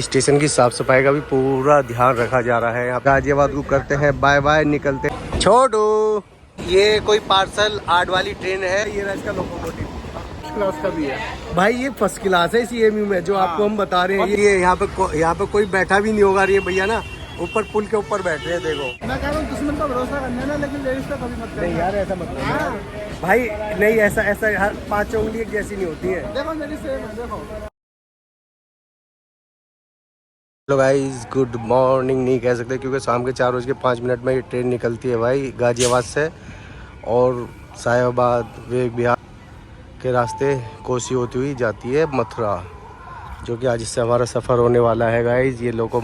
Station की साफ सफाई का भी पूरा ध्यान रखा जा रहा है। यहाँ गाजियाबाद को करते हैं बाय बाय, निकलते हैं। छोटू, ये कोई पार्सल आर्ट वाली ट्रेन है। ये रहा इसका लोकोमोटिव, क्लास का भी है भाई। ये फर्स्ट क्लास है CMU में, जो आपको हम बता रहे हैं। ये यहाँ पे कोई बैठा भी नहीं होगा। ये भैया ना ऊपर पुल के ऊपर बैठ रहे हैं। देखो मैं कह रहा हूँ दुश्मन का भरोसा करना ना, लेकिन लेडीज का कभी मत करना। नहीं यार ऐसा मत करना भाई। नहीं ऐसा हर 5 उंगली एक जैसी नहीं होती है। देखो मेरी सेम है, देखो। हेलो गाइस, गुड मॉर्निंग नहीं कह सकते क्योंकि शाम के 4:05 में ये ट्रेन निकलती है भाई गाजियाबाद से, और साहिबाबाद वेग बिहार के रास्ते कोसी होती हुई जाती है मथुरा, जो कि आज इससे हमारा सफ़र होने वाला है गाइस। ये लोगों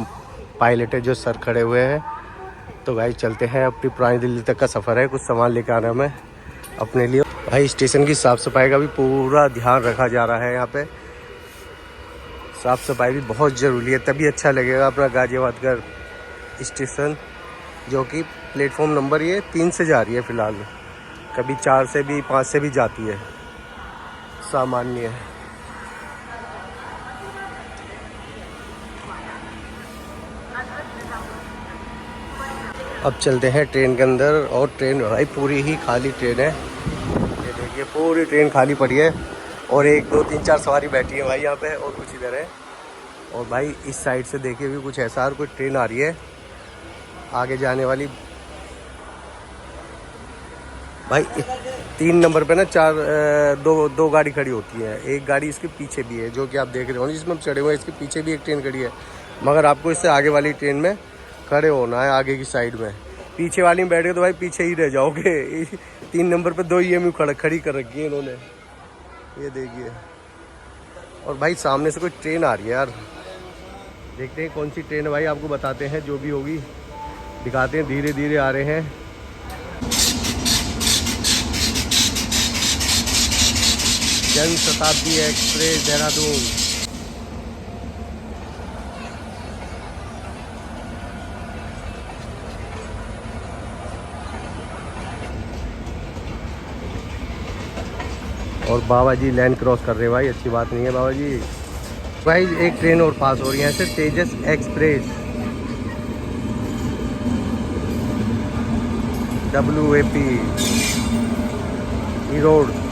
पायलट है जो सर खड़े हुए हैं। तो गाइस चलते हैं, अपनी पुरानी दिल्ली तक का सफ़र है। कुछ सामान लेकर आना है मैं अपने लिए भाई। स्टेशन की साफ़ सफाई का भी पूरा ध्यान रखा जा रहा है। यहाँ पे साफ़ सफाई भी बहुत ज़रूरी है, तभी अच्छा लगेगा अपना गाजियाबाद का स्टेशन, जो कि प्लेटफॉर्म नंबर ये 3 से जा रही है फ़िलहाल। कभी 4 से भी 5 से भी जाती है, सामान्य है। अब चलते हैं ट्रेन के अंदर, और ट्रेन भाई पूरी ही खाली ट्रेन है। ये देखिए पूरी ट्रेन खाली पड़ी है, और 1 2 3 4 सवारी बैठी है भाई यहाँ पे, और कुछ इधर है। और भाई इस साइड से देखिए भी कुछ ऐसा, और कोई ट्रेन आ रही है आगे जाने वाली भाई। 3 नंबर पे ना दो गाड़ी खड़ी होती है। एक गाड़ी इसके पीछे भी है, जो कि आप देख रहे हो जिसमें हम चढ़े हुए हैं। इसके पीछे भी एक ट्रेन खड़ी है, मगर आपको इससे आगे वाली ट्रेन में खड़े होना है, आगे की साइड में। पीछे वाली में बैठ गए तो भाई पीछे ही रह जाओगे। 3 नंबर पे 2 EMU खड़ी कर रखी है इन्होंने, ये देखिए। और भाई सामने से कोई ट्रेन आ रही है यार, देखते हैं कौन सी ट्रेन है भाई, आपको बताते हैं। जो भी होगी दिखाते हैं, धीरे धीरे आ रहे हैं। जन शताब्दी एक्सप्रेस देहरादून। और बाबा जी लाइन क्रॉस कर रहे हैं भाई, अच्छी बात नहीं है बाबा जी। भाई एक ट्रेन और पास हो रही है ऐसे, Tejas express WAP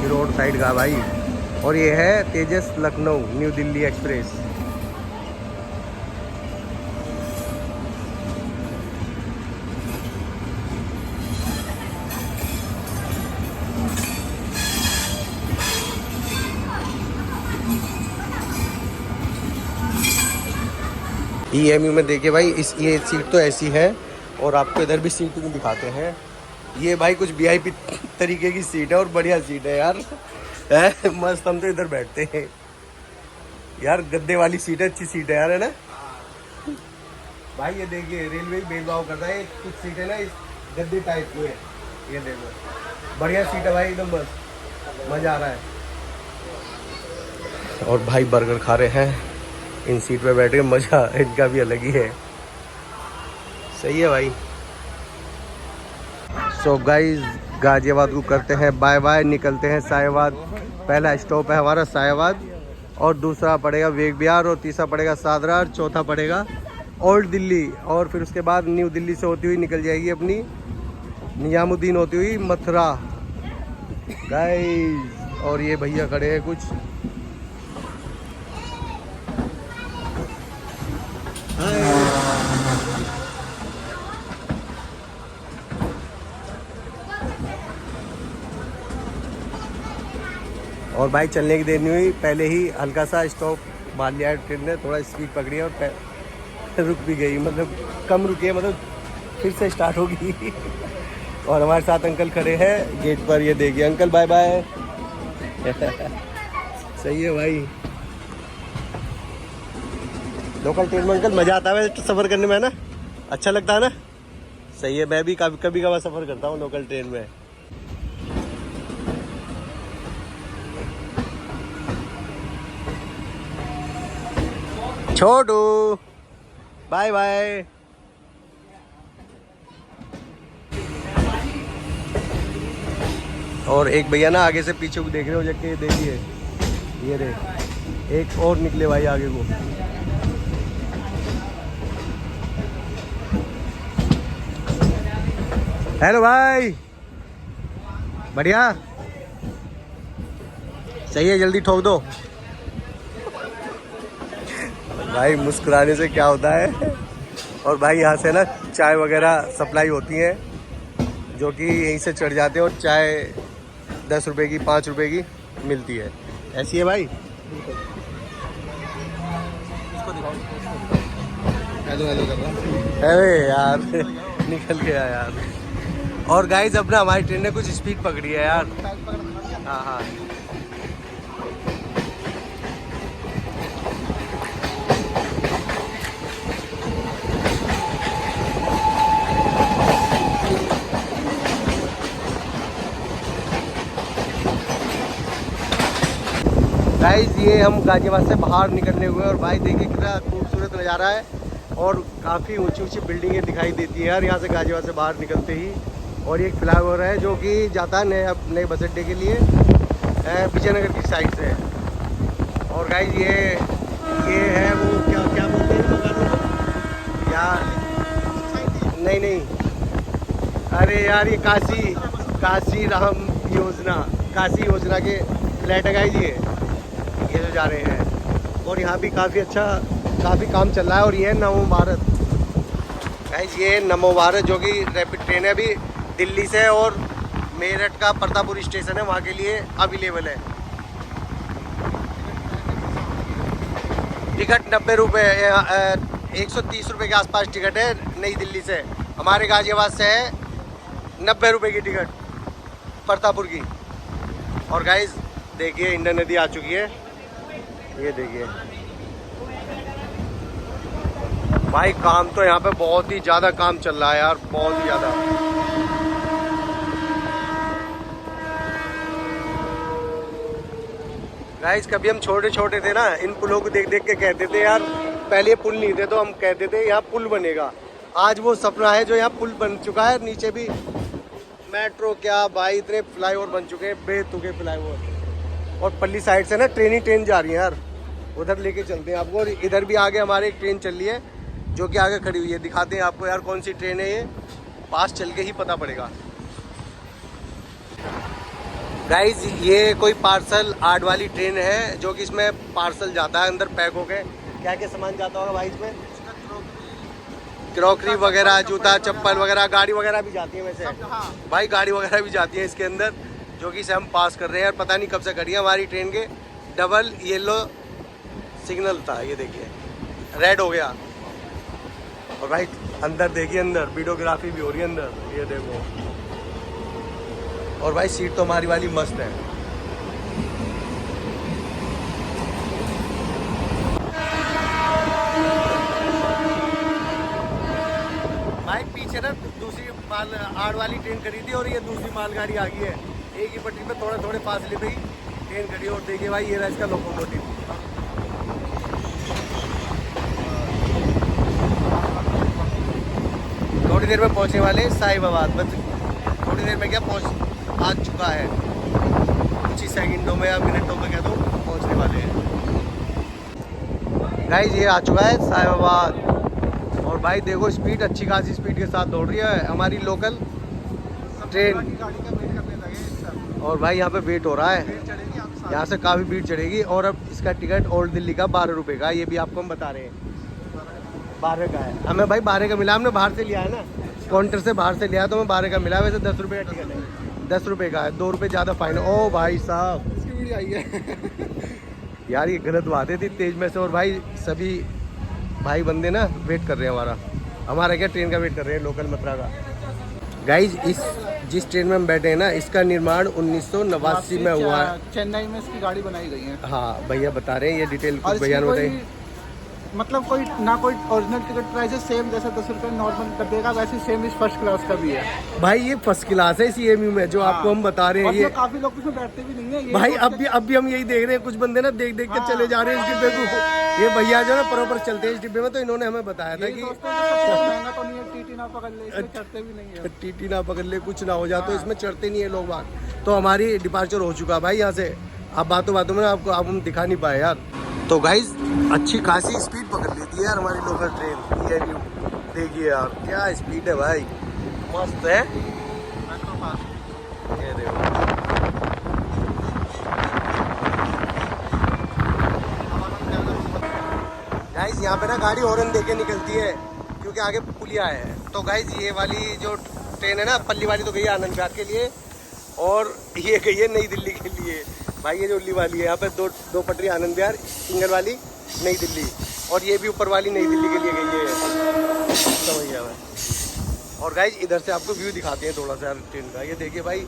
road side का भाई। और ये है Tejas Lucknow New Delhi express. EMU में देखिए भाई, ये सीट तो ऐसी है, और आपको इधर भी सीट दिखाते हैं। ये भाई कुछ VIP तरीके की सीट है, और बढ़िया सीट है यार, है मस्त। हम तो इधर बैठते हैं यार, गद्दे वाली सीट है, अच्छी सीट है यार, है ना भाई। ये देखिए रेलवे भेदभाव करता है, कुछ सीट है ना इस गद्दे टाइप की है। ये देखो बढ़िया सीट है भाई, एकदम मस्त, मज़ा आ रहा है। और भाई बर्गर खा रहे हैं इन सीट पे बैठ के, मज़ा इनका भी अलग ही है। सही है भाई। सो गाइस गाजियाबाद को करते हैं बाय बाय, निकलते हैं साहिबाबाद। पहला स्टॉप है हमारा साहिबाबाद, और दूसरा पड़ेगा वेग बिहार, और तीसरा पड़ेगा सादरा, और चौथा पड़ेगा ओल्ड दिल्ली। और फिर उसके बाद न्यू दिल्ली से होती हुई निकल जाएगी अपनी निजामुद्दीन होती हुई मथुरा गाइस। और ये भैया खड़े हैं कुछ, और भाई चलने की देर नहीं हुई, पहले ही हल्का सा स्टॉप मार लिया है ट्रेन ने, थोड़ा स्पीड पकड़ी है, और रुक भी गई, मतलब कम रुकी है, मतलब फिर से स्टार्ट होगी। और हमारे साथ अंकल खड़े हैं गेट पर, ये देखिए अंकल बाय बाय। सही है भाई। लोकल ट्रेन में अंकल मज़ा आता है सफ़र करने में, है ना, अच्छा लगता है ना। सही है, मैं भी कभी कभार सफ़र करता हूँ लोकल ट्रेन में। छोटू बाय बाय। और एक भैया ना आगे से पीछे को देख रहे हो, जबकि देखिए ये रे एक और निकले भाई आगे को। हेलो भाई, बढ़िया, सही है, जल्दी ठोक दो। भाई मुस्कुराने से क्या होता है। और भाई यहाँ से ना चाय वगैरह सप्लाई होती है, जो कि यहीं से चढ़ जाते हैं और चाय 10 रुपए की 5 रुपए की मिलती है। ऐसी है भाई। अरे यार निकल गया यार। और गाइस अपना हमारी ट्रेन ने कुछ स्पीड पकड़ी है यार। हाँ हाँ, गाइस ये हम गाजियाबाद से बाहर निकलने हुए और भाई देखिए कितना खूबसूरत नज़ारा है और काफ़ी ऊंची ऊंची बिल्डिंगें दिखाई देती है यार यहाँ से गाजियाबाद से बाहर निकलते ही। और ये एक फ्लाईओवर है जो कि जाता है नए बस अड्डे के लिए विजयनगर की साइड से। और गाइस ये है वो क्या क्या बोलते हैं यार, नहीं, अरे यार ये काशी राम योजना, काशी योजना के फ्लैट है गाइस ये जो जा रहे हैं। और यहाँ भी काफ़ी काम चल रहा है। और ये है नमो भारत गाइस, ये नमो भारत जो कि रैपिड ट्रेन है, अभी दिल्ली से और मेरठ का परतापुर स्टेशन है वहाँ के लिए अवेलेबल है। टिकट 90 रुपये, 130 रुपये के आसपास टिकट है नई दिल्ली से। हमारे गाजियाबाद से है 90 रुपये की टिकट परतापुर की। और गाइस देखिए इंडियन नदी आ चुकी है, ये देखिए भाई। काम तो यहाँ पे बहुत ही ज़्यादा काम चल रहा है यार, बहुत ही ज़्यादा। गाइस कभी हम छोटे छोटे थे ना, इन पुलों को देख देख के कहते थे यार, पहले ये पुल नहीं थे तो हम कहते थे यहाँ पुल बनेगा। आज वो सपना है जो यहाँ पुल बन चुका है। नीचे भी मेट्रो क्या भाई, इतने फ्लाईओवर बन चुके हैं, बेतुके फ्लाईओवर। और पल्ली साइड से ना ट्रेन जा रही है यार, उधर लेके चलते हैं आपको। और इधर भी आगे हमारे एक ट्रेन चल रही है जो कि आगे खड़ी हुई है, दिखाते हैं आपको यार कौन सी ट्रेन है ये, पास चल के ही पता पड़ेगा। गाइज ये कोई पार्सल आर्ट वाली ट्रेन है जो कि इसमें पार्सल जाता है अंदर पैक होके। क्या क्या सामान जाता होगा भाई इसमें? क्रॉकरी वगैरह, जूता चप्पल वगैरह, गाड़ी वगैरह भी जाती है वैसे भाई, गाड़ी वगैरह भी जाती है इसके अंदर, जो कि इसे हम पास कर रहे हैं यार। पता नहीं कब से करी है हमारी ट्रेन के डबल येलो सिग्नल था, ये देखिए रेड हो गया। और भाई अंदर देखिए, अंदर वीडियोग्राफी भी हो रही है अंदर, ये देखो। और भाई सीट तो हमारी वाली मस्त है। भाई पीछे ना दूसरी माल आड़ वाली ट्रेन खड़ी थी और ये दूसरी मालगाड़ी आ गई है। एक ही पटरी पे थोड़े फासले पे ही ट्रेन खड़ी है। और देखिए भाई ये रहा इसका लोकोमोटिव। थोड़ी देर में पहुंचने वाले साहिबाबाद, बस थोड़ी देर में क्या आ चुका है, कुछ ही सेकंडों में या मिनटों में क्या तो पहुंचने वाले हैं। गाइस ये आ चुका है साहिबाबाद। और भाई देखो स्पीड अच्छी खासी स्पीड के साथ दौड़ रही है हमारी लोकल ट्रेन। और भाई यहाँ पे वेट हो रहा है, यहाँ से काफ़ी भीड़ चढ़ेगी। और अब इसका टिकट ओल्ड दिल्ली का 12 रुपये का, ये भी आपको हम बता रहे हैं 12 का है। हमें भाई 12 का मिला, हमने बाहर से लिया है ना, काउंटर से बाहर से लिया तो हमें 12 का मिला। वैसे 10 रुपये का टिकट है, 10 रुपये का है, 2 रुपये ज़्यादा फाइन। ओ भाई साहब इसकी वीडियो आई है यार, ये गलत बात है, थी तेज में से। और भाई सभी भाई बंदे ना वेट कर रहे हैं हमारा क्या ट्रेन का वेट कर रहे हैं, लोकल मथुरा का। गाइज जिस ट्रेन में हम बैठे हैं ना, इसका निर्माण 1989 में हुआ है। चेन्नई में इसकी गाड़ी बनाई गई है। हाँ भैया बता रहे हैं, ये डिटेल भैया ने बताई। मतलब कोई ओरिजिनल टिकट प्राइस है सेम, जैसे 10 रुपये नॉर्मल डब्बे का, वैसे सेम इस फर्स्ट क्लास का भी है। भाई ये फर्स्ट क्लास है CMU में जो आपको हम बता रहे हैं। ये काफी लोग उसमें बैठते भी नहीं है। भाई अब भी हम यही देख रहे हैं, कुछ बंदे ना देख के चले जा रहे हैं इस डिब्बे को। ये भैया जो ना प्रॉपर चलते हैं इस डिब्बे में, तो इन्होंने हमें बताया था कि महंगा तो नहीं है, टीटी ना पकड़ ले, इसमें चढ़ते भी नहीं है। टीटी ना पकड़ ले, कुछ ना हो जाए तो इसमें चढ़ते नहीं है लोग बात। तो हमारी डिपार्चर हो चुका भाई यहाँ से। अब बातों में आपको हम दिखा नहीं पाए यार। तो गाइज अच्छी खासी स्पीड पकड़ लेती है यार हमारी लोकल ट्रेन। ये देखिए यार क्या स्पीड है भाई, मस्त है। यहाँ पे ना गाड़ी हॉर्न दे के निकलती है क्योंकि आगे पुलिया है। तो गाइज ये वाली जो ट्रेन है ना पल्ली वाली तो गई है आनंद विहार के लिए और ये गई है नई दिल्ली के लिए। भाई ये जो उल्ली वाली है यहाँ पे दो पटरी आनंद विहार, सिंगल वाली नई दिल्ली, और ये भी ऊपर वाली नई दिल्ली के लिए गई है। समझ गया मैं। और गाइज इधर से आपको व्यू दिखाते हैं थोड़ा सा ट्रेन का। ये देखिए भाई,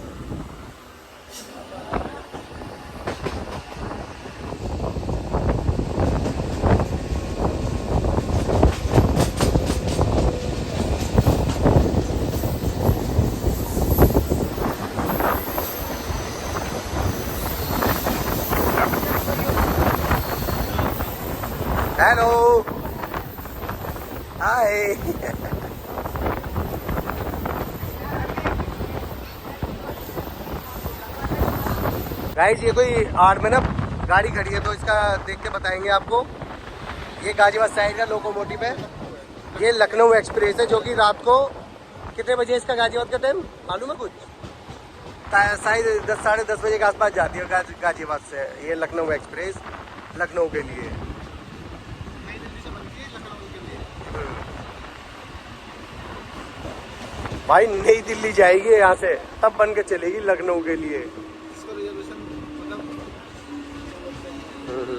हेलो हाय। गाइस ये कोई आड़ में ना गाड़ी खड़ी है तो इसका देख के बताएंगे आपको। ये गाजियाबाद साइड का लोकोमोटिव है। ये लखनऊ एक्सप्रेस है जो कि रात को कितने बजे इसका गाजियाबाद का टाइम मालूम है कुछ? शायद 10 साढ़े 10 बजे के आसपास जाती है गाजियाबाद से। ये लखनऊ एक्सप्रेस लखनऊ के लिए। भाई नई दिल्ली जाएगी यहाँ से तब बन के चलेगी लखनऊ के लिए।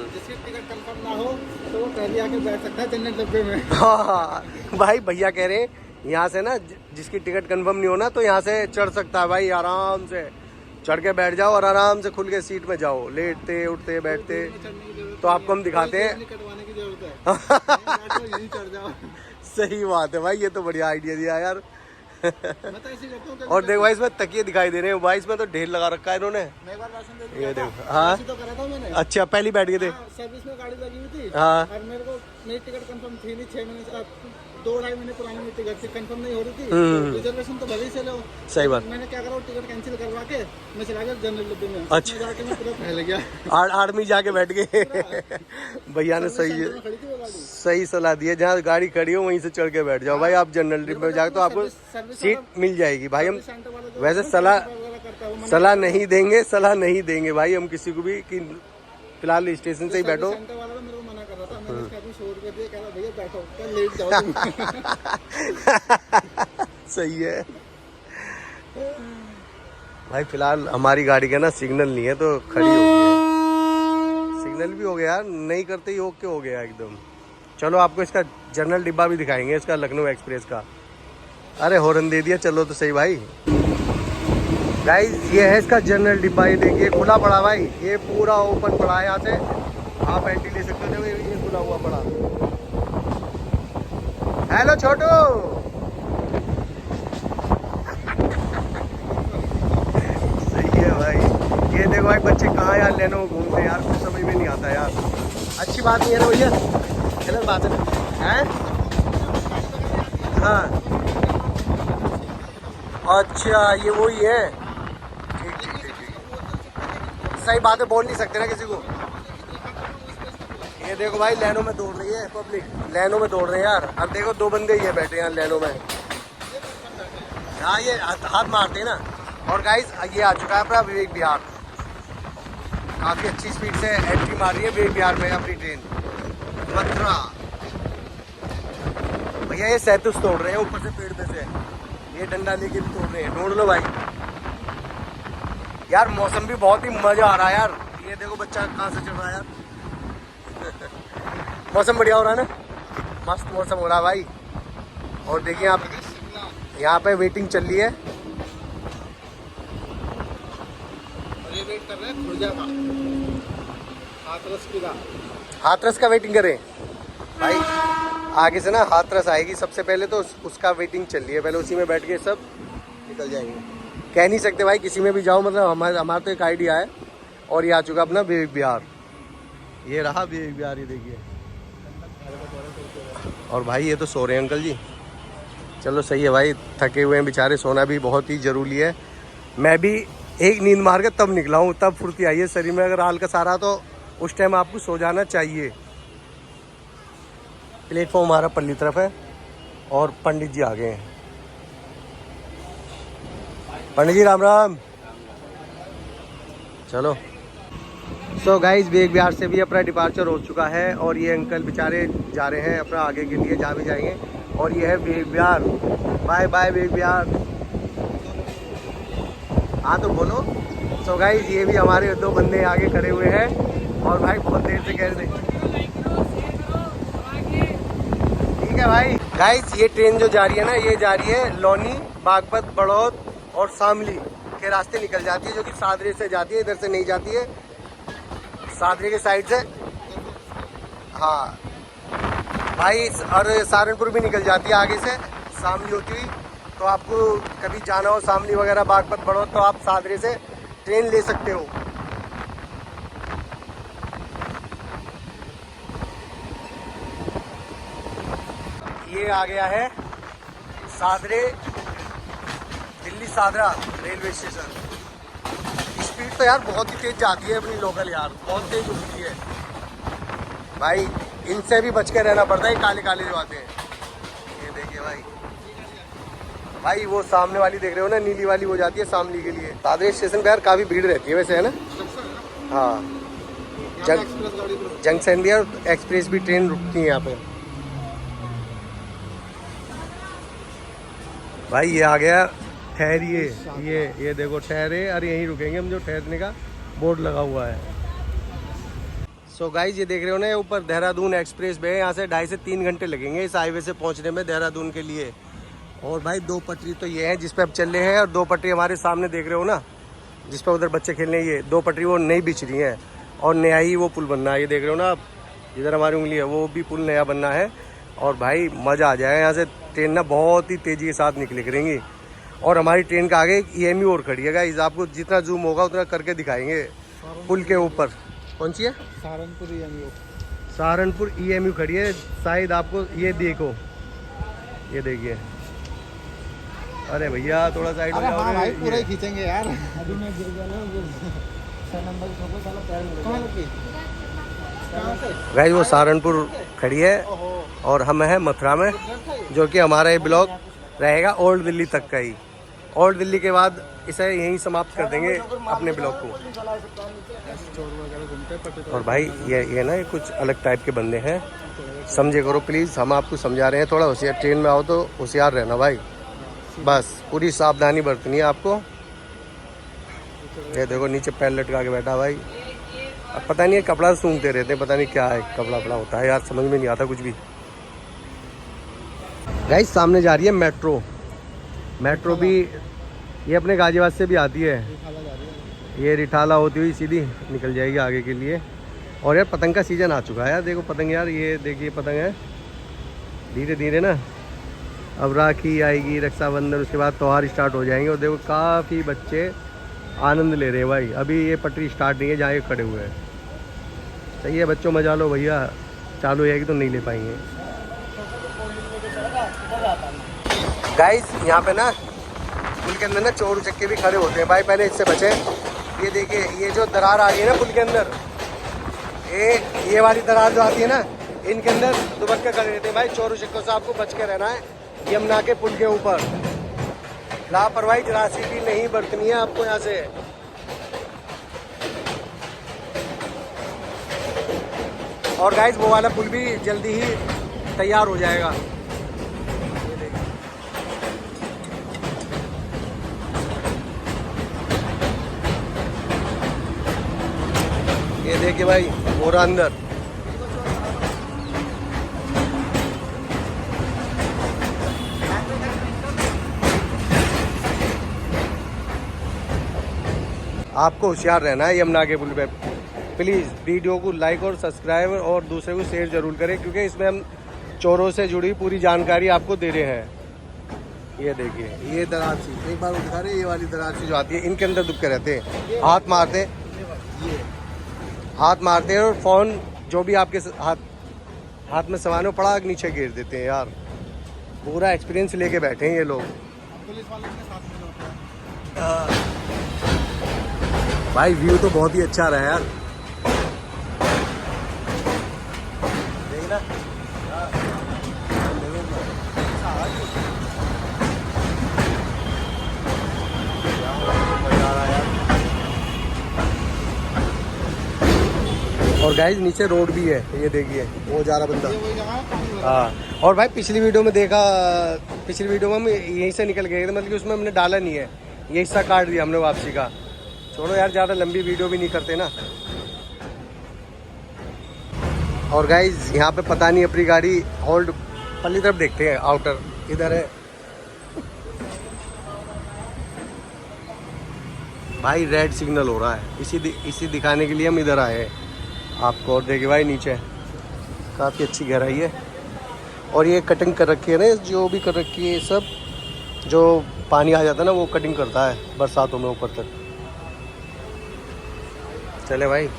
जिसकी टिकट कंफर्म ना हो तो वो पहले आके बैठ सकता है जनरल डब्बे में। हाँ भाई भैया कह रहे हैं यहाँ से ना जिसकी टिकट कंफर्म नहीं हो ना तो यहाँ से चढ़ सकता है भाई, आराम से चढ़ के बैठ जाओ और आराम से खुल के सीट में जाओ, लेटते उठते बैठते। तो आपको हम दिखाते हैं। सही बात है भाई, ये तो बढ़िया आइडिया दिया यार। और देखो भाई इसमें तकिए दिखाई दे रहे हैं भाई, इसमें तो ढेर लगा रखा है इन्होंने। ये देखो। हाँ तो करा था मैंने। अच्छा पहली बैठ गए थे। सर्विस में गाड़ी लगी हुई थी। हाँ और मेरे को मेरी टिकट कंफर्म थी नहीं, 6 महीने 2-2.5 महीने पुरानी मेरी टिकट थी, कंफर्म नहीं हो रही थी। रिजर्वेशन तो भले से लो। सही बात। मैंने क्या करा, टिकट कैंसिल करवा के मैं चला गया जनरल डब्बे में। अच्छा जाके मैं पूरा फैल गया। आर्मी जाके बैठ गए। भैया ने सही सलाह दी है, जहाँ गाड़ी खड़ी हो वहीं से चढ़ के बैठ जाओ भाई। आप जनरल डिब्बे में जाके तो आपको सीट मिल जाएगी भाई। हम वैसे सलाह नहीं देंगे, सलाह नहीं देंगे भाई हम किसी को भी कि फिलहाल स्टेशन से ही बैठो। सही है भाई। फिलहाल हमारी गाड़ी का ना सिग्नल नहीं है तो खड़ी हो गई है। सिग्नल भी हो गया यार, नहीं करते ही ओके हो गया एकदम। चलो आपको इसका जनरल डिब्बा भी दिखाएंगे इसका लखनऊ एक्सप्रेस का। अरे हॉर्न दे दिया, चलो तो सही भाई। गाइस ये है इसका जनरल डिब्बा। ये देखिए खुला पड़ा भाई, ये पूरा ओपन पड़ा है। यहाँ से आप एंट्री ले सकते हो। ये खुला हुआ पड़ा। हेलो छोटू। सही है भाई। ये देखो भाई बच्चे कहाँ यार लेनो घूमते यार, कुछ समझ में नहीं आता यार। अच्छी बात नहीं है ना भैया, गलत बात है। हाँ अच्छा ये वही है। सही बात है, बोल नहीं सकते ना किसी को। ये देखो भाई लाइनों में दौड़ रही है पब्लिक, लाइनों में दौड़ रहे हैं यार। अब देखो 2 बंदे ये बैठे हैं लाइनों में। हाँ ये हाथ मारते हैं ना। और गाइस ये आ चुका है अपना विवेक विहार। काफी अच्छी स्पीड से एंट्री मार रही है विवेक विहार में अपनी ट्रेन मथुरा। भैया ये सैतुस तोड़ रहे हैं ऊपर से पेड़ पे से, ये डंडा लेके भी तोड़ रहे हैं। ढूंढ लो भाई यार। मौसम भी बहुत ही मजा आ रहा है यार। ये देखो बच्चा कहाँ से चढ़ रहा है यार। मौसम बढ़िया हो रहा है ना, मस्त मौसम हो रहा है भाई। और देखिए आप यहाँ पे वेटिंग चल रही है। ये वेट कर रहे हैं खुर्जा का, हाथरस की। हाथरस का वेटिंग करें भाई। आगे से ना हाथरस आएगी सबसे पहले, तो उसका वेटिंग चल रही है। पहले उसी में बैठ के सब निकल जाएंगे। कह नहीं सकते भाई किसी में भी जाओ, मतलब हमारा तो एक आइडिया है। और ये आ चुका अपना विवेक विहार। ये रहा विवेक विहार, ये देखिए। और भाई ये तो सो रहे हैं अंकल जी। चलो सही है भाई, थके हुए हैं बेचारे, सोना भी बहुत ही ज़रूरी है। मैं भी एक नींद मार के तब निकला हूँ, तब फुर्ती आई है शरीर में। अगर हल्का सारा तो उस टाइम आपको सो जाना चाहिए। प्लेटफॉर्म हमारा पल्ली तरफ है और पंडित जी आ गए हैं। पंडित जी राम राम। चलो सो गाइज वेग विहार से भी अपना डिपार्चर हो चुका है और ये अंकल बेचारे जा रहे हैं अपना आगे के लिए जहाँ भी जाएंगे। और ये है वेग विहार। बाय बाय वेग विहार। हाँ तो बोलो। सो गाइज ये भी हमारे 2 बंदे आगे खड़े हुए हैं और भाई बहुत देर से कह रहे थे। ठीक है भाई। गाइज ये ट्रेन जो जा रही है ना, ये जा रही है लोनी, बागपत, बड़ौद और शामली के रास्ते निकल जाती है, जो कि सादरे से जाती है, इधर से नहीं जाती है, सादरे के साइड से। हाँ भाई, और सहारनपुर भी निकल जाती है आगे से शामली होती हुई। तो आपको कभी जाना हो शामली वगैरह, बागपत, बड़ौद, तो आप सादरे से ट्रेन ले सकते हो। ये आ गया है Sadre Delhi Sadra railway station. Speed तो यार बहुत ही तेज जाती है अपनी लोकल यार, बहुत तेज होती है भाई। इनसे भी बच के रहना पड़ता है, काले काले जो आते हैं। ये देखिए भाई, भाई वो सामने वाली देख रहे हो ना, नीली वाली, वो जाती है शामली के लिए। सादरे स्टेशन पे यार काफ़ी भीड़ रहती है वैसे, है ना। हाँ, जंक्शन भी और एक्सप्रेस भी ट्रेन रुकती है यहाँ पे। भाई ये आ गया ठहरिए, ये देखो ठहरे, अरे यहीं रुकेंगे हम, जो ठहरने का बोर्ड लगा हुआ है। सो गाइज ये देख रहे हो ना, ये ऊपर देहरादून एक्सप्रेस वे है। यहाँ से 2.5 से 3 घंटे लगेंगे इस हाईवे से पहुँचने में देहरादून के लिए। और भाई 2 पटरी तो ये है जिस पे अब चल रहे हैं, और 2 पटरी हमारे सामने देख रहे हो ना, जिस पे उधर बच्चे खेलने, ये 2 पटरी वो नई बिछ रही हैं और नया ही वो पुल बनना है। ये देख रहे हो ना आप, इधर हमारी उंगली है, वो भी पुल नया बनना है। और भाई मज़ा आ जाएगा। यहाँ से ट्रेन ना बहुत ही तेज़ी के साथ निकले करेंगी। और हमारी ट्रेन का आगे एक EMU और खड़ी है गाइस, आपको जितना जूम होगा उतना करके दिखाएंगे। पुल के ऊपर कौन सी है? सहारनपुर EMU। सहारनपुर EMU खड़ी है शायद, आपको ये देखो, ये देखिए। अरे भैया थोड़ा साइड हो जाओ। हाँ भाई पूरा ही खींचेंगे यार। गाइस वो सहारनपुर खड़ी है और हम हैं मथुरा में, जो कि हमारा ये ब्लॉग रहेगा ओल्ड दिल्ली तक का ही। ओल्ड दिल्ली के बाद इसे यहीं समाप्त कर देंगे अपने ब्लॉग को। और भाई ये ना, ये कुछ अलग टाइप के बंदे हैं, समझे करो प्लीज़। हम आपको समझा रहे हैं, थोड़ा होशियार, ट्रेन में आओ तो होशियार रहना भाई, बस पूरी सावधानी बरतनी है आपको। ये देखो नीचे पैर लटका के बैठा भाई। अब पता नहीं है, कपड़ा सूंघते रहते हैं, पता नहीं क्या है, कपड़ा वपड़ा होता है यार, समझ में नहीं आता कुछ भी। गाइस सामने जा रही है मेट्रो। मेट्रो भी ये अपने गाजियाबाद से भी आती है, ये रिठाला होती हुई सीधी निकल जाएगी आगे के लिए। और यार पतंग का सीज़न आ चुका है यार, देखो पतंग यार, ये देखिए पतंग है। धीरे धीरे ना अब राखी आएगी, रक्षाबंधन, उसके बाद त्यौहार स्टार्ट हो जाएंगे। और देखो काफ़ी बच्चे आनंद ले रहे हैं भाई। अभी ये पटरी स्टार्ट नहीं है जहाँ ये खड़े हुए हैं। सही है बच्चों, मजा लो भैया, चालू जाएगी तो नहीं ले पाएंगे। गाइस यहाँ पे ना पुल के अंदर ना चोर उचक्के भी खड़े होते हैं भाई, पहले इससे बचे। ये देखिए, ये जो दरार आ रही है ना पुल के अंदर, ये वाली दरार जो आती है ना, इनके अंदर दुबक के खड़े रहते हैं भाई। चोर उचक्कों से आपको बच के रहना है यमुना के पुल के ऊपर। लापरवाही जरा सी भी नहीं बरतनी है आपको यहाँ से। और गाइस वो वाला पुल भी जल्दी ही तैयार हो जाएगा। ये देखिए भाई पूरा अंदर। आपको होशियार रहना है यमुना के पुल पे। प्लीज़ वीडियो को लाइक और सब्सक्राइब और दूसरे को शेयर जरूर करें, क्योंकि इसमें हम चोरों से जुड़ी पूरी जानकारी आपको दे रहे हैं। ये देखिए, ये दरारसी एक बार वो दिखा रहे, ये वाली दरारसी जो आती है, इनके अंदर दुबके रहते हैं, हाथ मारते हैं और फ़ोन जो भी आपके हाथ में सामान हो पड़ा नीचे गिर देते हैं यार। पूरा एक्सपीरियंस लेके बैठे हैं ये लोग। पुलिस वालों के साथ में होता है। भाई व्यू तो बहुत ही अच्छा रहा यार, देखना। और गाइस नीचे रोड भी है, ये देखिए वो जा रहा बंदा। ये वही जगह है, पानी भरा। हाँ, और भाई पिछली वीडियो में देखा, पिछली वीडियो में हम यहीं से निकल गए थे, मतलब कि उसमें हमने डाला नहीं है, ये हिस्सा काट दिया हमने वापसी का। छोड़ो यार, ज़्यादा लंबी वीडियो भी नहीं करते ना। और गाइस यहाँ पे पता नहीं अपनी गाड़ी होल्ड, पल्ली तरफ देखते हैं, आउटर इधर है भाई, रेड सिग्नल हो रहा है, इसी दिखाने के लिए हम इधर आए हैं आपको। और देखिए भाई नीचे काफ़ी अच्छी गहराई है, और ये कटिंग कर रखी है ना, जो भी कर रखी है ये सब, जो पानी आ जाता है ना वो कटिंग करता है बरसातों में ऊपर तक। चले भाई,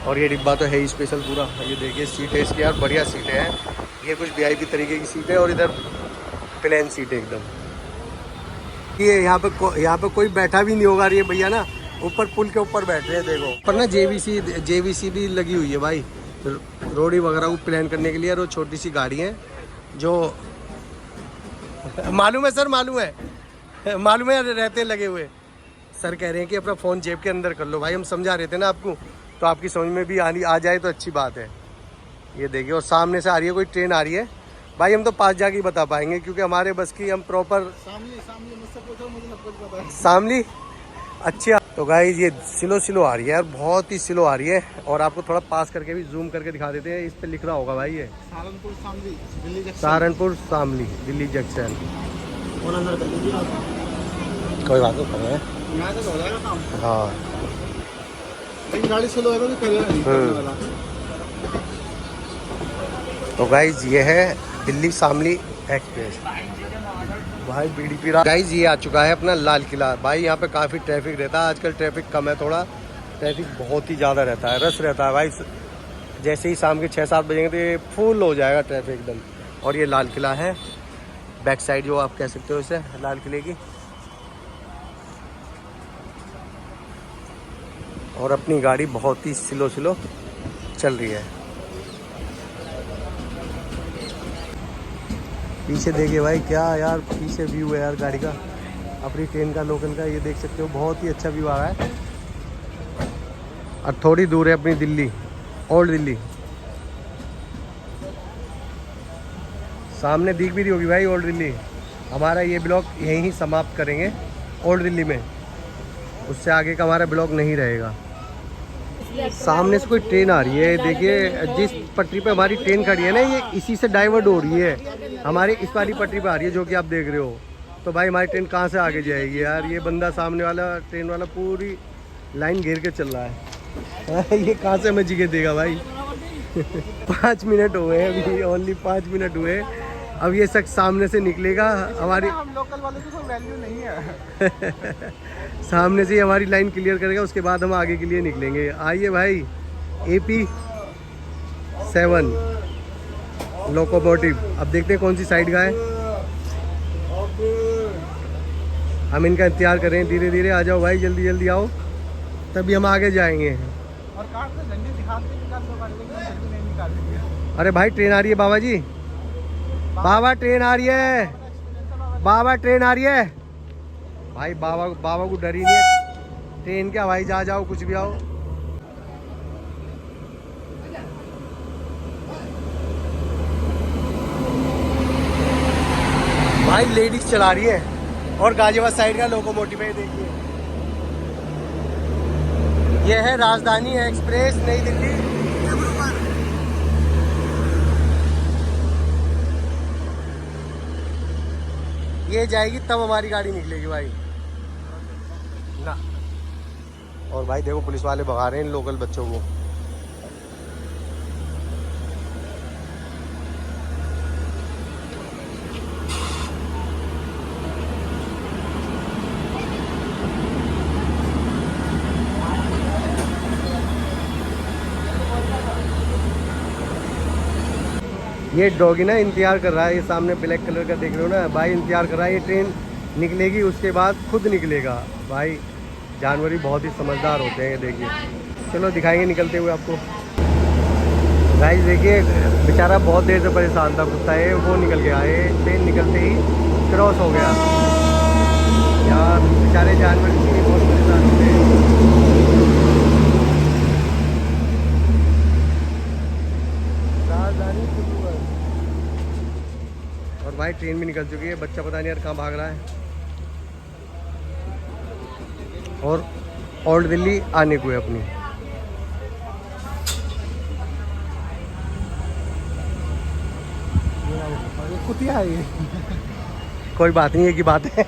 और ये डिब्बा तो है ही स्पेशल पूरा। ये देखिए सीट है इसकी यार, बढ़िया सीटें हैं, ये कुछ वीआईपी तरीके की सीट है, और इधर प्लेन सीट है एकदम। ये यहाँ पे कोई बैठा भी नहीं होगा, ये भैया ना ऊपर पुल के ऊपर बैठ रहे हैं, देखो ऊपर ना जेवीसी भी लगी हुई है भाई, रोडी वगैरह को प्लान करने के लिए। और वो छोटी सी गाड़ी है जो मालूम है सर, मालूम है रहते लगे हुए। सर कह रहे हैं कि अपना फ़ोन जेब के अंदर कर लो। भाई हम समझा रहे थे ना आपको, तो आपकी समझ में भी आ जाए तो अच्छी बात है। ये देखिए, और सामने से आ रही है कोई ट्रेन आ रही है भाई, हम तो पास जाके ही बता पाएंगे क्योंकि हमारे बस की, हम प्रॉपर सामने मुझसे पूछो, मुझे सब कुछ पता है। शामली। अच्छा तो गाइस ये स्लो आ रही है यार, बहुत ही स्लो आ रही है। और आपको थोड़ा पास करके भी जूम करके दिखा देते हैं, इस पे लिख रहा होगा भाई ये Saharanpur Shamli Delhi junction. Saharanpur Shamli Delhi junction. Phone अंदर कर लीजिए आप। कोई बात नहीं कर रहे हैं। यहाँ तक हो जाएगा काम। हाँ, लेकिन गाड़ी स्लो है तो करेगा नहीं करने वाला। तो गाइज ये है दिल्ली शामली एक्सप्रेस भाई, BDP गाइज ये आ चुका है अपना लाल किला। भाई यहाँ पे काफ़ी ट्रैफिक रहता है, आजकल ट्रैफिक कम है थोड़ा, ट्रैफिक बहुत ही ज़्यादा रहता है, रश रहता है भाई। जैसे ही शाम के 6-7 बजेंगे तो ये फुल हो जाएगा ट्रैफिक एकदम। और ये लाल किला है, बैक साइड जो आप कह सकते हो इसे लाल किले की। और अपनी गाड़ी बहुत ही स्लो चल रही है। पीछे देखिए भाई, क्या यार पीछे व्यू है यार गाड़ी का, अपनी ट्रेन का, लोकल का, ये देख सकते हो, बहुत ही अच्छा व्यू आ रहा है। और थोड़ी दूर है अपनी दिल्ली, ओल्ड दिल्ली, सामने दिख भी रही होगी भाई ओल्ड दिल्ली। हमारा ये ब्लॉग यहीं ही समाप्त करेंगे ओल्ड दिल्ली में, उससे आगे का हमारा ब्लॉग नहीं रहेगा। सामने से कोई ट्रेन आ रही है, देखिए जिस पटरी पे हमारी ट्रेन खड़ी है ना, ये इसी से डाइवर्ट हो रही है, हमारी इस वाली पटरी पे आ रही है जो कि आप देख रहे हो। तो भाई हमारी ट्रेन कहाँ से आगे जाएगी यार, ये बंदा सामने वाला ट्रेन वाला पूरी लाइन घेर के चल रहा है ये कहाँ से हमें जिगे देगा भाई 5 मिनट हुए अभी, ओनली 5 मिनट हुए। अब ये शख्स सामने से निकलेगा, हमारी हम लोकल वाले की कोई वैल्यू नहीं है सामने से ही हमारी लाइन क्लियर करेगा, उसके बाद हम आगे के लिए निकलेंगे। आइए भाई, AP7 लोकोमोटिव, अब देखते हैं कौन सी साइड का है। हम इनका इंतजार कर रहे हैं, धीरे धीरे आ जाओ भाई, जल्दी आओ, तभी हम आगे जाएंगे। और कार से झंडी दिखाते निकाल दो गाड़ी, लेकिन झंडी नहीं निकालेंगे। अरे भाई ट्रेन आ रही है बाबा जी, बाबा ट्रेन आ रही है, बाबा ट्रेन आ रही है भाई। बाबा को डर ही नहीं है, ट्रेन क्या भाई, जा जाओ कुछ भी आओ। भाई लेडीज चला रही है, और गाजियाबाद साइड का लोकोमोटिव है, देखिए ये है राजधानी एक्सप्रेस नई दिल्ली। ये जाएगी तब हमारी गाड़ी निकलेगी भाई ना। और भाई देखो पुलिस वाले भगा रहे हैं इन लोकल बच्चों को। ये डॉगी ना इंतजार कर रहा है, ये सामने ब्लैक कलर का देख रहे हो ना भाई, इंतजार कर रहा है, ये ट्रेन निकलेगी उसके बाद खुद निकलेगा भाई। जानवर भी बहुत ही समझदार होते हैं, ये देखिए। चलो दिखाएंगे निकलते हुए आपको। गाइस देखिए, बेचारा बहुत देर से परेशान था, कुत्ता है वो निकल गया, ये ट्रेन निकलते ही क्रॉस हो गया यार। बेचारे जानवर भी बहुत परेशान होते हैं। और भाई ट्रेन भी निकल चुकी है, बच्चा पता नहीं यार कहाँ भाग रहा है। और ओल्ड दिल्ली आने को है अपनी। कुतिया है ये। कोई बात नहीं है की बात है।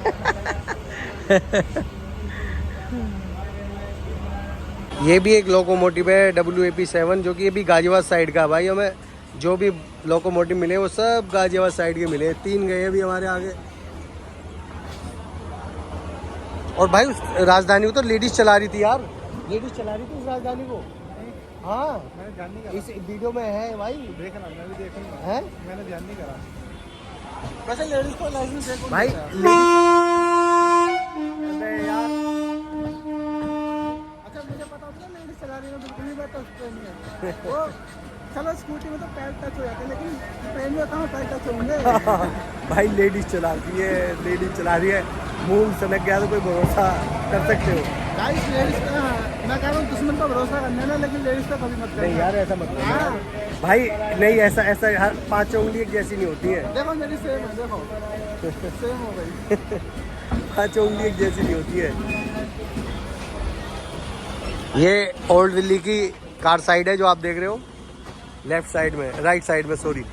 ये भी एक लोकोमोटिव है WAP7 जो कि ये भी गाजियाबाद साइड का है भाई। हमें जो भी लोकोमोटिव मिले वो सब गाजियाबाद साइड के मिले। 3 गए अभी हमारे आगे। और भाई उस राजधानी को तो लेडीज चला रही थी यार, लेडीज चला रही थी उस राजधानी को। हाँ मैंने ध्यान नहीं करा। इस वीडियो में है भाई, देखना, मैं भी देखूंगा। है मैंने ध्यान नहीं करा। वैसे लेडीज को लाइसेंस देखो भाई यार। अच्छा मुझे पता होता लेडीज चला रही है बिल्कुल नहीं, बैठा उस ट्रेन में। वो चलो स्कूटी में तो पैर टच हो जाते हैं, लेकिन ट्रेन में कहाँ पैर टच होंगे। भाई लेडीज चलाती है, लेडीज चला रही है, मूल सनक गया तो कोई भरोसा कर सकते हो। गाइस लेडीज का मैं कह रहा हूँ दुश्मन पर भरोसा करने ना, लेकिन लेडीज का कभी मत करना। नहीं यार ऐसा मत करो हाँ। भाई, नहीं ऐसा हर 5 उंगली एक जैसी नहीं होती है। देखो मेरी सेम है, देखो सेम हो गई। 5 उंगली एक जैसी नहीं होती है। ये ओल्ड दिल्ली की कार साइड है जो आप देख रहे हो, लेफ्ट साइड में, राइट साइड में सॉरी।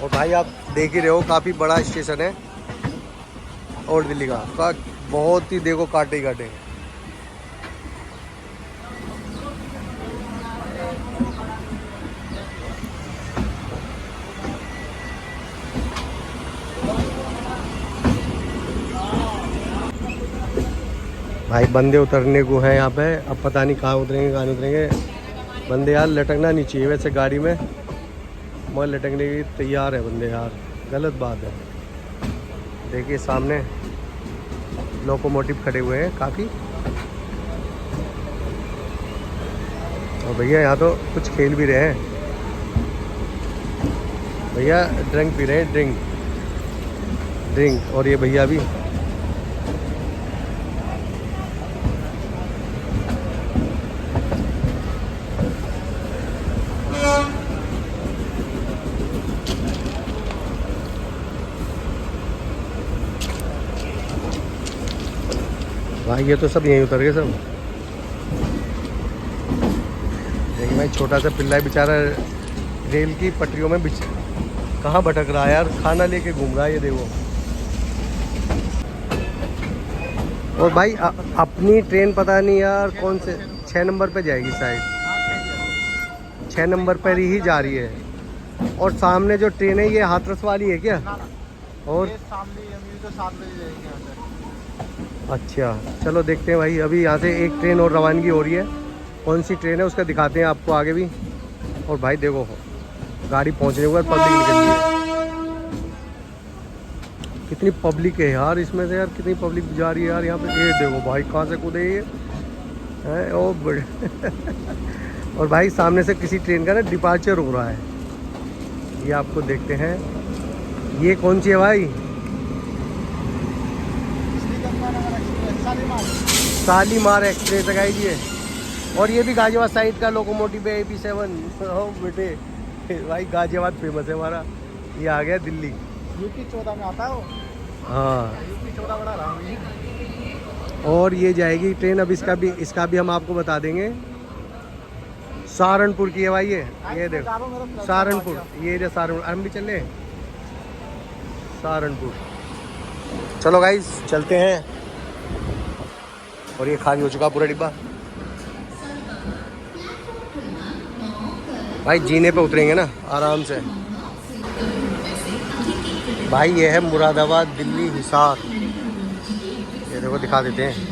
और भाई आप देख ही रहे हो काफ़ी बड़ा स्टेशन है ओल्ड दिल्ली का बहुत ही देखो काटे ही काटे। भाई बंदे उतरने को है यहाँ पे, अब पता नहीं कहाँ उतरेंगे कहाँ नहीं उतरेंगे। बंदे यार लटकना नहीं चाहिए वैसे गाड़ी में, मगर लटकने की तैयार है बंदे यार, गलत बात है। देखिए सामने लोकोमोटिव खड़े हुए हैं काफ़ी। और भैया यहाँ तो कुछ खेल भी रहे हैं, भैया ड्रिंक पी रहे हैं, ड्रिंक। और ये भैया भी भाई ये तो सब यहीं उतर गए सब। देखिए भाई छोटा सा पिल्ला है बेचारा, रेल की पटरियों में कहाँ भटक रहा है यार, खाना लेके घूम रहा है ये देखो। और भाई अपनी ट्रेन पता नहीं यार कौन से 6 नंबर पे जाएगी शायद, 6 नंबर पर ही जा रही है। और सामने जो ट्रेन है ये हाथरस वाली है क्या? और ये सामने तो 7 बजे जाएगी यहाँ से। अच्छा चलो देखते हैं भाई। अभी यहाँ से एक ट्रेन और रवानगी हो रही है, कौन सी ट्रेन है उसका दिखाते हैं आपको आगे भी। और भाई देखो गाड़ी पहुँचने के बाद पब्लिक निकल रही है, कितनी पब्लिक है यार इसमें से यार, कितनी पब्लिक जा रही है यार यहाँ पे। ये देखो भाई कहाँ से कूदे ये है, ओ बड़े। और भाई सामने से किसी ट्रेन का ना डिपार्चर हो रहा है, ये आपको देखते हैं। ये कौन सी है भाई? शालीमार एक्सप्रेस है गाइस ये। और ये भी गाजियाबाद साइड का लोकोमोटिव है AP7। ओ बेटे भाई गाजियाबाद फेमस है हमारा। ये आ गया दिल्ली, UP 14 में आता है वो। हाँ UP 14 बड़ा रहा है। और ये जाएगी ट्रेन, अब इसका भी हम आपको बता देंगे। सहारनपुर की है भाई ये देखो सहारनपुर, ये जो सहारनपुर, हम भी चले सहारनपुर। चलो गाइस चलते हैं। और ये खाली हो चुका पूरा डिब्बा। भाई जीने पे उतरेंगे ना आराम से। भाई ये है मुरादाबाद दिल्ली हिसार, ये देखो दिखा देते हैं।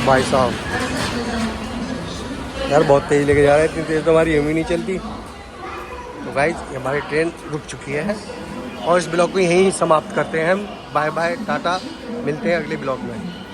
भाई साहब यार बहुत तेज़ लेके जा रहे हैं, इतनी तेज़ तो हमारी हम ही नहीं चलती। तो गाइस हमारी ट्रेन रुक चुकी है और इस ब्लॉग को यहीं समाप्त करते हैं हम। बाय बाय टाटा, मिलते हैं अगले ब्लॉग में।